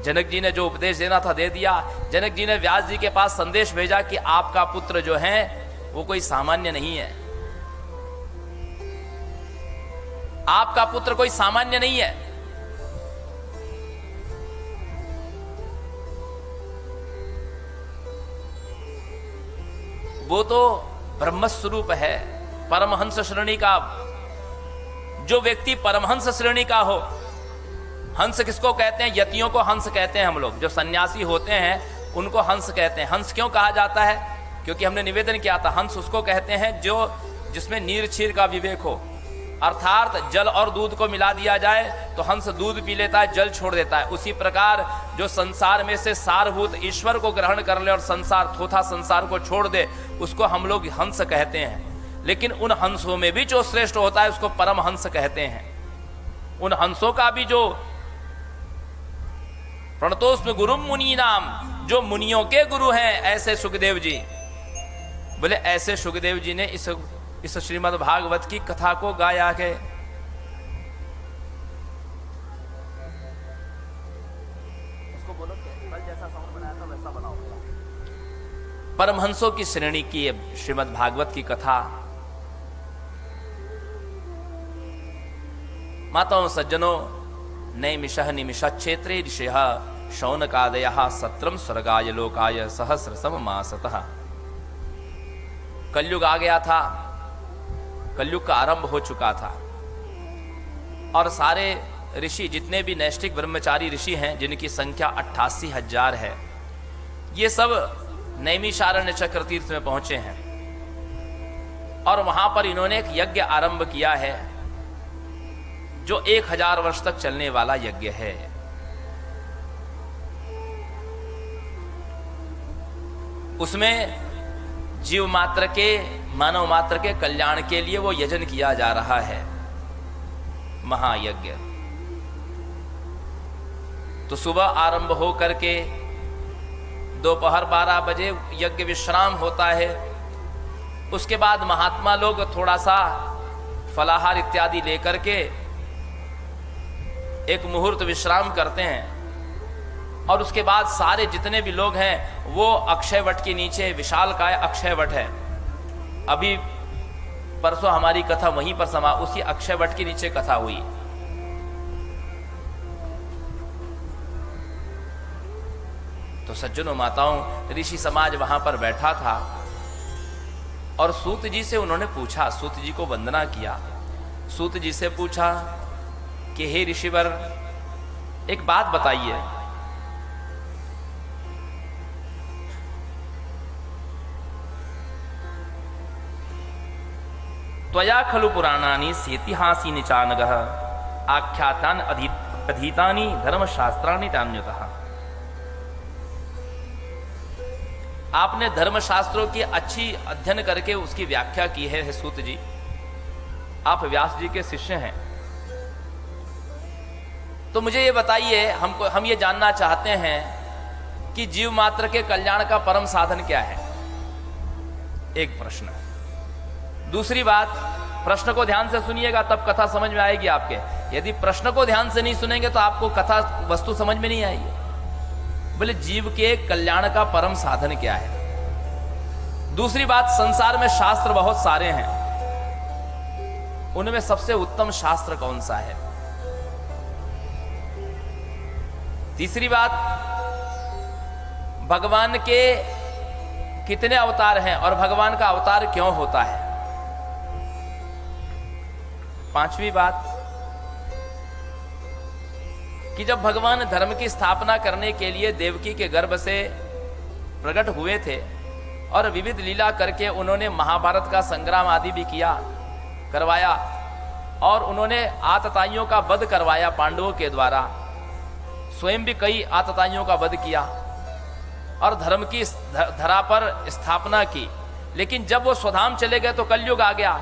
जनक जी ने जो उपदेश देना था दे दिया। जनक जी ने व्यास जी के पास संदेश भेजा कि आपका पुत्र जो है वो कोई सामान्य नहीं है, आपका पुत्र कोई सामान्य नहीं है। वो तो ब्रह्म स्वरूप है, परमहंस श्रेणी का। जो व्यक्ति परमहंस श्रेणी का हो, हंस किसको कहते हैं? यतियों को हंस कहते हैं हम लोग। जो सन्यासी होते हैं उनको हंस कहते हैं। हंस क्यों कहा जाता है? क्योंकि हमने निवेदन किया था, हंस उसको कहते हैं जो जिसमें नीर क्षीर का विवेक हो, अर्थात जल और दूध को मिला दिया जाए तो हंस दूध पी लेता है, जल छोड़ देता है। उसी प्रकार जो संसार में से सारभूत ईश्वर को ग्रहण कर ले और संसार थोथा संसार को छोड़ दे, उसको हम लोग हंस कहते हैं। लेकिन उन हंसों में भी जो श्रेष्ठ होता है उसको परम हंस कहते हैं। उन हंसों का भी जो प्रणतोस्मि गुरुम मुनि नाम, जो मुनियों के गुरु हैं, ऐसे सुखदेव जी बोले। ऐसे सुखदेव जी ने इस श्रीमद् भागवत की कथा को गाया है। उसको बोलो कल जैसा साउंड बनाया था वैसा बनाओ। परमहंसों की श्रेणी की श्रीमद् भागवत की कथा। माताओं सज्जनों, नैमिषः निमिषच्छेत्रे ऋषयः शौनकादयः सत्रम स्वर्गाय लोकाय सहस्रसम मासतः। कलयुग आ गया था, कलयुग का आरंभ हो चुका था और सारे ऋषि, जितने भी नैष्ठिक ब्रह्मचारी ऋषि हैं, जिनकी संख्या 88,000 है, ये सब नैमिषारण्य चक्र तीर्थ में पहुंचे हैं और वहां पर इन्होंने एक यज्ञ आरंभ किया है जो 1000 वर्ष तक चलने वाला यज्ञ है। उसमें जीव मात्र के, मानव मात्र के कल्याण के लिए वो यजन किया जा रहा है, महायज्ञ। तो सुबह आरंभ हो करके दोपहर 12 बजे यज्ञ विश्राम होता है। उसके बाद महात्मा लोग थोड़ा सा फलाहार इत्यादि लेकर के एक मुहूर्त विश्राम करते हैं और उसके बाद सारे जितने भी लोग हैं वो अक्षय वट के नीचे, विशालकाय अक्षय वट है, अभी परसों हमारी कथा वहीं पर समा, उसी अक्षय वट के नीचे कथा हुई। तो सज्जनों माताओं, ऋषि समाज वहां पर बैठा था और सूत जी से उन्होंने पूछा, सूत जी को वंदना किया। सूत जी से पूछा कि हे ऋषिवर, एक बात बताइए, त्वया खलु पुराणानि सेतिहासीनि चानघः आख्यातानि अधीतानि धर्मशास्त्राणि तान्यतः। आपने धर्मशास्त्रों की अच्छी अध्ययन करके उसकी व्याख्या की है सूत जी, आप व्यास जी के शिष्य हैं। तो मुझे ये बताइए, हम ये जानना चाहते हैं कि जीव मात्र के कल्याण का परम साधन क्या है। एक प्रश्न। दूसरी बात, प्रश्न को ध्यान से सुनिएगा तब कथा समझ में आएगी आपके। यदि प्रश्न को ध्यान से नहीं सुनेंगे तो आपको कथा वस्तु समझ में नहीं आएगी। बोले जीव के कल्याण का परम साधन क्या है। दूसरी बात, संसार में शास्त्र बहुत सारे हैं, उनमें सबसे उत्तम शास्त्र कौन सा है। तीसरी बात, भगवान के कितने अवतार हैं और भगवान का अवतार क्यों होता है। पांचवी बात कि जब भगवान धर्म की स्थापना करने के लिए देवकी के गर्भ से प्रकट हुए थे और विविध लीला करके उन्होंने महाभारत का संग्राम आदि भी करवाया और उन्होंने आतताइयों का वध करवाया पांडवों के द्वारा, स्वयं भी कई आतताइयों का वध किया और धर्म की धरा पर स्थापना की। लेकिन जब वो स्वधाम चले गए तो कलयुग आ गया।